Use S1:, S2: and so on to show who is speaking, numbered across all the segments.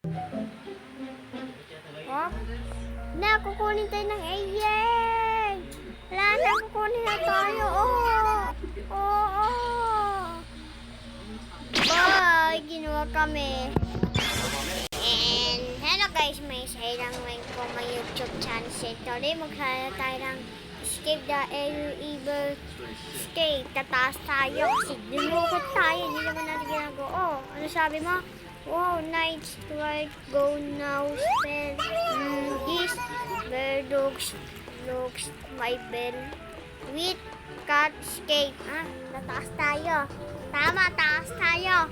S1: Oh, na, kukunin tayo ng alien. Wala na, kukunin na tayo. Bye, ginawa kami. And hello guys, may isa lang ko may YouTube channel. Today magkala tayo ng Escape the Evil Escape. Tataas tayo kasi dinukot tayo. Hindi naman natin ginagawa. Oh, ano sabi mo? Wow, nice right go now spell. This bird looks my bell. With cat escape. Ah, tataas tayo. Tama, taas tayo.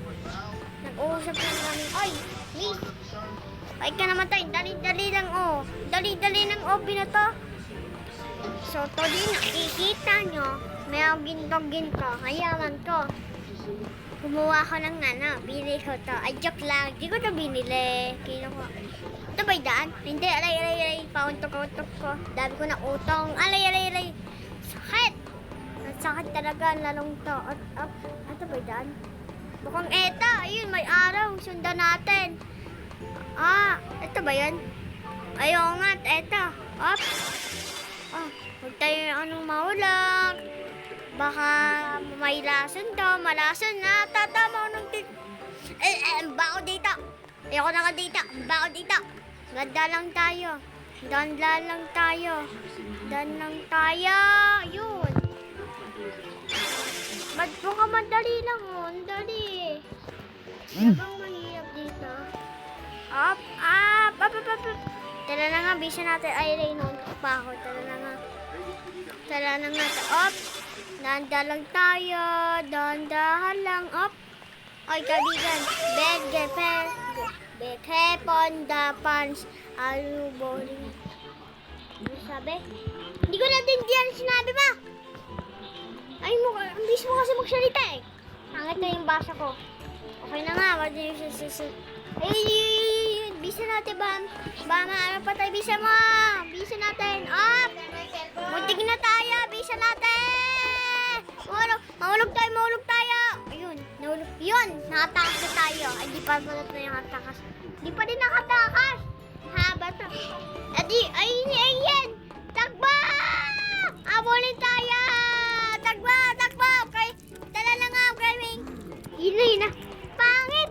S1: Nag-uusap na kami. Oy, please. Ay ka namatay. Dali-dali lang oh. Dali-dali lang oh, binato. So, to din nakikita nyo. May ginto-ginto. Hayaman ko. Kumuha ko ng binili ko to. Ay, joke lang. Di ko to binili. Kinuha. Ito ba'y daan? Hindi, alay. Pauntok-untok ko. Dami ko na utong. Alay. Sakit. Ang sakit talaga. Lalong to. Ito ba'y daan? Mukhang eto. Ayun, may araw. Sundan natin. Ah, ito ba yan? Ayaw nga, eto. Up. Ah, huwag tayo maulak. Baka may lason to, malason na, tatama ko ng bako dito. Ayoko na ka dito, bako dito. Ganda lang tayo. Ganda lang tayo. Yun. Ba't po ka madali lang oh, dali. Bang mahirap dito. Up. Tara na nga, bisa natin. Ay, Raynon, pa ako. Tara na nga. Up. Dahan lang, up. Ay, kaibigan, hepon the pants, are boring. Ano sabi? Hindi ko natindihan sinabi mo. Ay, ang bilis mo kasi magsalita eh. Hangit na yung basa ko. Okay na nga, ay, bisa natin ba maano pa tayo, bisa mo. Bisa natin, up. Muntik na tayo, bisa natin. Mahulog tayo. Ayun, nahulog. Yun, nakatakas na tayo. Ay, di pa pala tayo nakatakas. Di pa din nakatakas. Haba to. Ayan. Takbo! Abulin tayo! Takbo! Okay, tala na nga, gaming. Yun na. Pangit!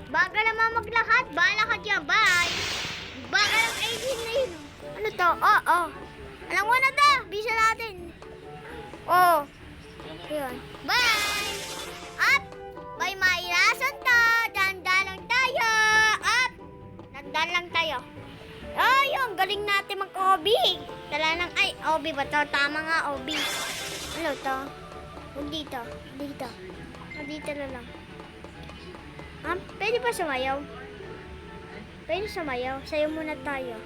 S1: Baga naman maglakad. Bahala ka dyan, bye! Baga lang, yun na yun. Ano to? Oh. Alam mo na to, bisa natin. Oh. Yun. Bye! Up! May mailason to. Danda lang tayo. Up! Danda lang tayo. Ay, yung galing natin mag-OB. Tala lang. Ay, OB ba to? Tama nga, OB. Ano to? Huwag dito. Dito na lang. Pwede pa sumayaw? Pwede sumayaw. Sayaw muna tayo.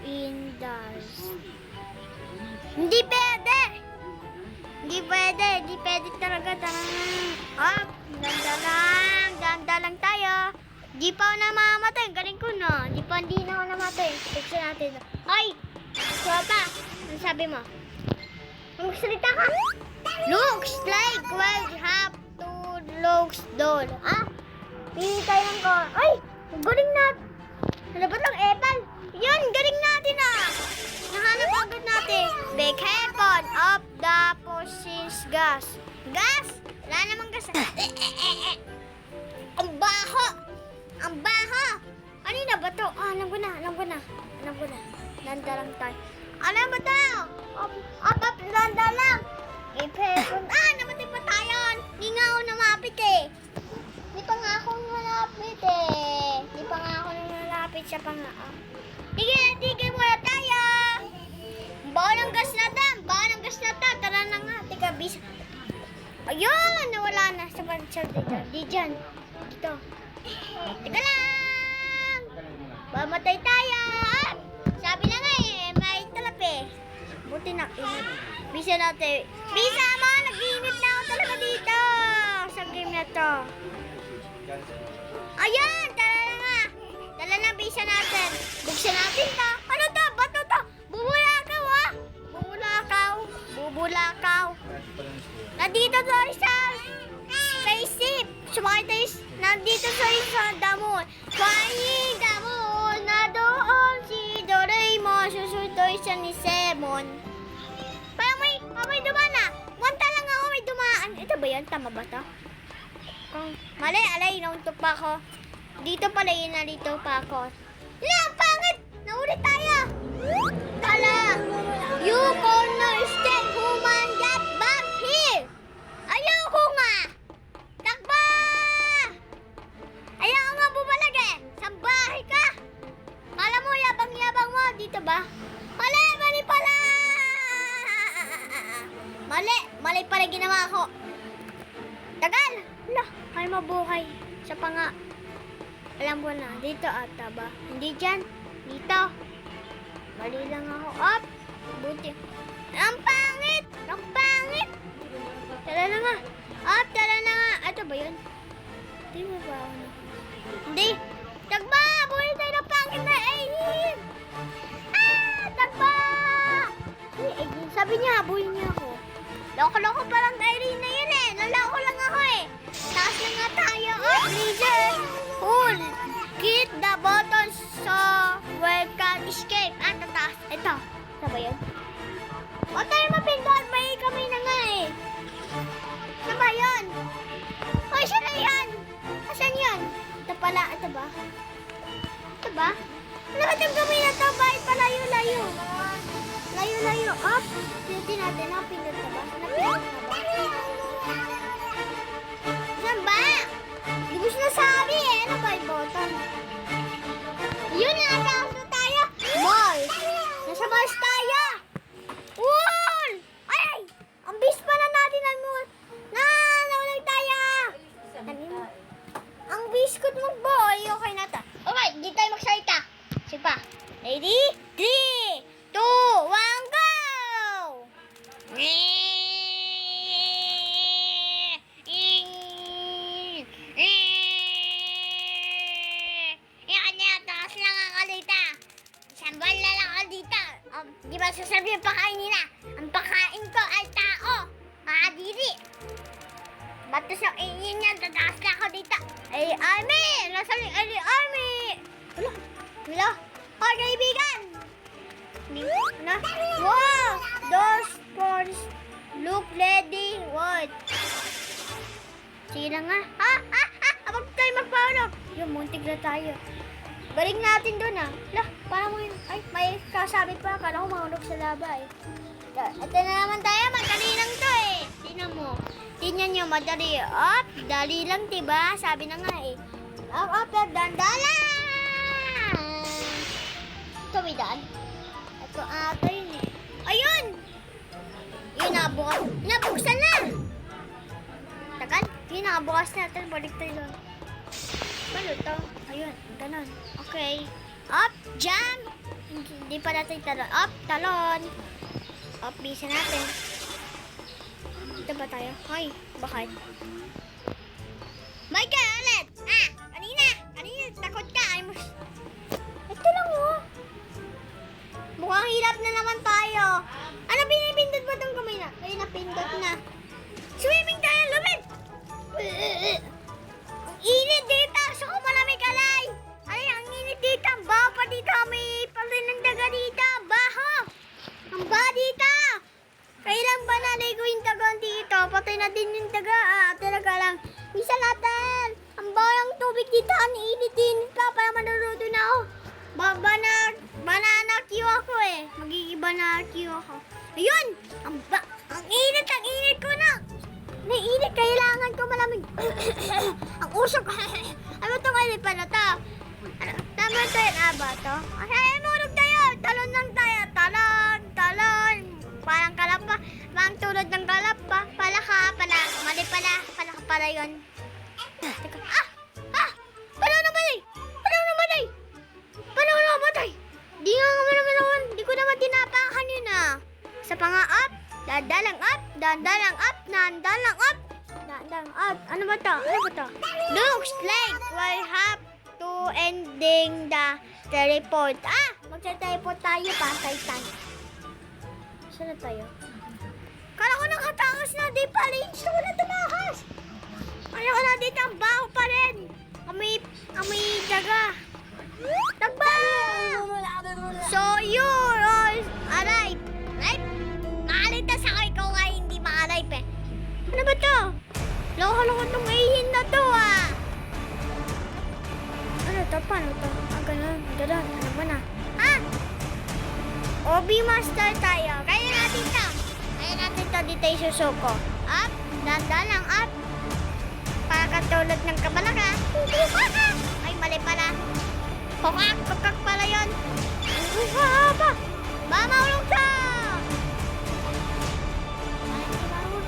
S1: Indoors. Hindi pwede talaga. Up, ganda lang tayo. Di pa ako namamatay, galing ko na. Hindi na ako namatay. Tignan natin. Ay, pa. Ano sabi mo? Magsalita ka. Looks like we'll have to looks doll. Pili tayo ng ko. Ay, galing natin. Ano ba itong epal? Yun, galing natin Nahanap agad natin. Big heaven of the possess gas. Gas? Wala namang gas. Ang baho. Ano na ba to? Alam ko na. Landa lang tayo. Ano ba to? Up, landa lang. Ipepon. Namatay pa tayo. Hindi nga ako namapit eh. Di pa nga ako nalapit sa pangaam. Tigil muna tayo. Bawa ng gas na ta. Tara na nga. Teka, bisa. Ayun, nawala na sa pansal dito. Di dyan. Dito. Teka lang. Mamatay tayo. Sabi na nga may talap eh. Buti na. Bisa natin. Bisa mo, nag-iinit na ako talaga dito. Sa game na to. Ayan, tala na bisa natin. Buksan natin to. Ano to? Bato to. Bubulakaw. Nandito to sa spaceship. sumakay tayo nandito sa damo. Flying damo na doon si Doraemon. Susunod siya ni Semon. Parang may dumaan na. Wanta lang ako may dumaan. Ito ba yan? Tama ba to? Mali, alay, nauntok pa ako. Dito pala yun, nalito pa ako. Wala, ang pangit! Naulit tayo! Tala! You cornerstone human get back here! Ayaw ko nga! Takba! Ayaw nga bumalag eh! Sambahay ka! Kala mo, yabang-yabang mo. Dito ba? Mali! Mali pala! Mali pala ginawa ko. Tagal! Wala, ay mabuhay. Siya pa nga. Alam ko na, dito ata ba? Hindi dyan. Dito. Mali lang ako. Up! Buti. Ang pangit! Ang pangit! Tala na nga. Up! Tala na nga. Ito ba yun? Hindi mo ba ako na? Hindi. Tagba! Buhay tayo ng pangit na alien! Ah! Tagba! Sabi niya, buhay niya ako. Loko-loko parang alien na yun eh. Naloko lang ako eh. Taas na nga tayo. Oh, Blizzard! Pull! Hit the button so we can escape. Ah, tataas. Ito. Ito ba yun? Huwag tayo mapindot. May kamay na nga eh. Ano ba yun? Ay, siya na yan. Asan yun? Ito pala. Ito ba? Ito ba? Ano ba itong kamay na ito? Bakit pa layo-layo? Layo-layo. Up. Pindot natin. Napindot na ba? Napindot na ba? Saan ba? Hindi mo sinasabi eh. Ano ba yung button? Yun na! Nasa na tayo! Mars! Nasa Mars tayo! Wool! Ay! Ang bis pa na natin ang moon! Nawalag tayo! Ang biskot mo boy! Okay na to. Okay, hindi tayo magsalita. Sige pa. Ready? 3, 2, 1, go! Sambal na lang ako dito. Di ba sasabi yung pakain nila? Ang pakain ko ay tao. Makadiri. Bato sa alien niya, tataas na ako dito. Ay, army! Nasa ay, army! Wala. Oh, kaibigan! Ano? Wow! Those spores look ready. What? Sige na nga. Abag tayo magpahulog. Yung muntik na tayo. Balik natin doon ah. Lah, parang mo yun. Ay, may kasabi pa. Kala ko mahulog sa laba eh. Ito na naman tayo. Madali lang to eh. Tingnan mo. Tingnan nyo, madali. Up, dali lang diba? Sabi na nga eh. Up, dandalan! Ito may daan. Ito ata yun eh. Ayun! Yun, nabukas. Nabuksan na! Tagal? Yun, nakabukas na. Ito, balik tayo doon. Ano to? Ayun, ganun. Okay. Up, jump! Hindi pa natin talon. Up, talon! Up, bisa natin. Ito ba tayo? Hoy, bakit? Bye ka ulit! Kanina, takot ka. Ito lang oh. Mukhang hirap na naman tayo. Ano pinipindot ba itong kamay na? Ay, napindot na. Swimming tayo, lumit! Ang init dito! Saka malamig alay! Ay, ang init dito! Ang baho pa dito! May palin ng daga dito! Baho! Ang baho dito! Kailan ba naligo yung daga dito? Patay na din yung daga. Talaga lang. Misa natin! Ang baho ng tubig dito! Ang init-init ka! Parang manuluto na ako. Banana Q ako eh. Magiging-banana Q ako. Ayun! Ang init ko na! Naiinit, kailangan ko malamig. Ang usok. Ano itong alipan na ito? Tama tayo na ba ito? Ay, murog tayo. Talon lang tayo. Talon. Parang kalapa. Parang tulad ng kalapa. Palaka. Mali pala. Palaka pala yun. Teka. Paano namatay? Di nga naman. Di ko naman tinapakan yun ah. Sa panga up. Dandalang up. Ano ba to? Looks like we have to ending the teleport. Magsa-teleport tayo pa kay Tan. Saan na tayo? Kala ko nakatakas na. Di pala. Gusto ko na tumakas. Ayoko na dito, ang baho pa rin. Amoy daga. Tagba! So yun, aray. Right? Maaligtas ako, ikaw nga hindi maalayp eh. Ano ba to? Loko-loko tong ihin na to ah. Ano to? Paano to? Ganun. Ano ba na? Ha? OB Master tayo. Kaya natin to. Dito yung susuko. Up. Dandan lang up. Para katulad ng kabalaka. Ay, mali pala. Kokak pala yun. Maulong ka!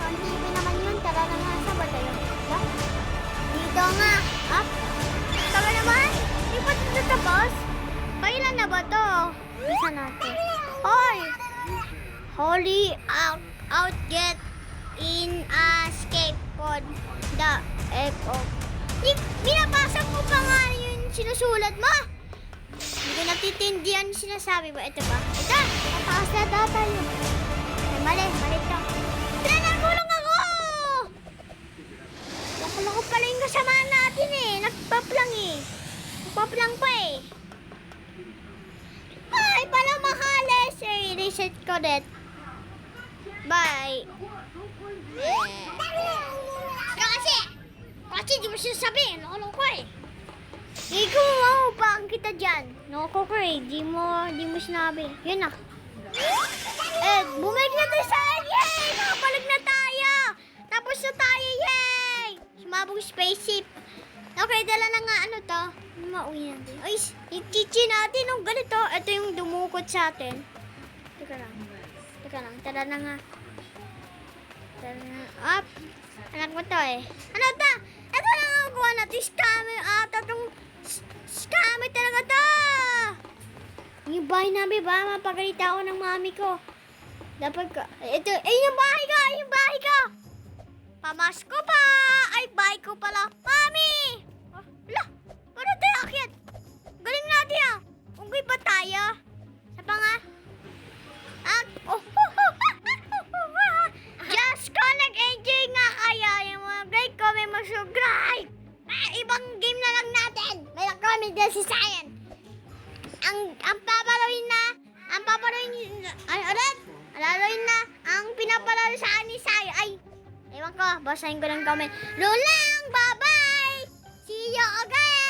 S1: Ay, hindi naman yun. Tara na nga. Saan ba tayo? Dito nga. Up. Tama naman. Hindi pa ito tapos? Kailan na ba to? Isa natin. Hoy! Holy out get in escape pod the echo. Binabasa mo pa nga yung sinusulat mo. Hindi ko natitindihan yung sinasabi ba? Ito ba? Ito! Mataas na data yun. Ay, mali to. Nakulong ako! Nakulong ko pala yung kasamaan natin eh. Nagpaplang pa eh. Ay, pala makales eh. Reset ko net. Bye. Kasi di mo sinasabi. Nakulong ko eh. Hindi ko maupaan kita dyan. Nakulong ko eh. Di mo sinabi. Yun na. Bumalik na tayo sa akin. Yay! Nakapalag na tayo. Tapos na tayo. Yay! Sumabog spaceship. Okay, dala na nga ano to. Mauwi natin. Ay, yung kitchen natin nung ganito. Ito yung dumukot sa atin. Teka lang. Tara na nga. Up. Anak mo to eh. Ano to? Ito na nga kuha natin. Scammer ata tong scammer talaga to. Yung bahay namin ba? Mapagalita ako ng mami ko. Dapat ka. Ito. Yung bahay ko. Pamasko pa. Ay, bahay ko pala. Mami! Wala. Paano tayo akyat? Galing natin ah. Unggoy pa tayo. Sa pa nga? Just ko nag-enjoy nga kaya yung mga grade ko may mag-subscribe. Ibang game na lang natin. May comment din si Sayan. Ang pinapalaro sa akin ni Sayan. Ay, ewan ko, basahin ko ng comment. Lulang, bye-bye! See you again!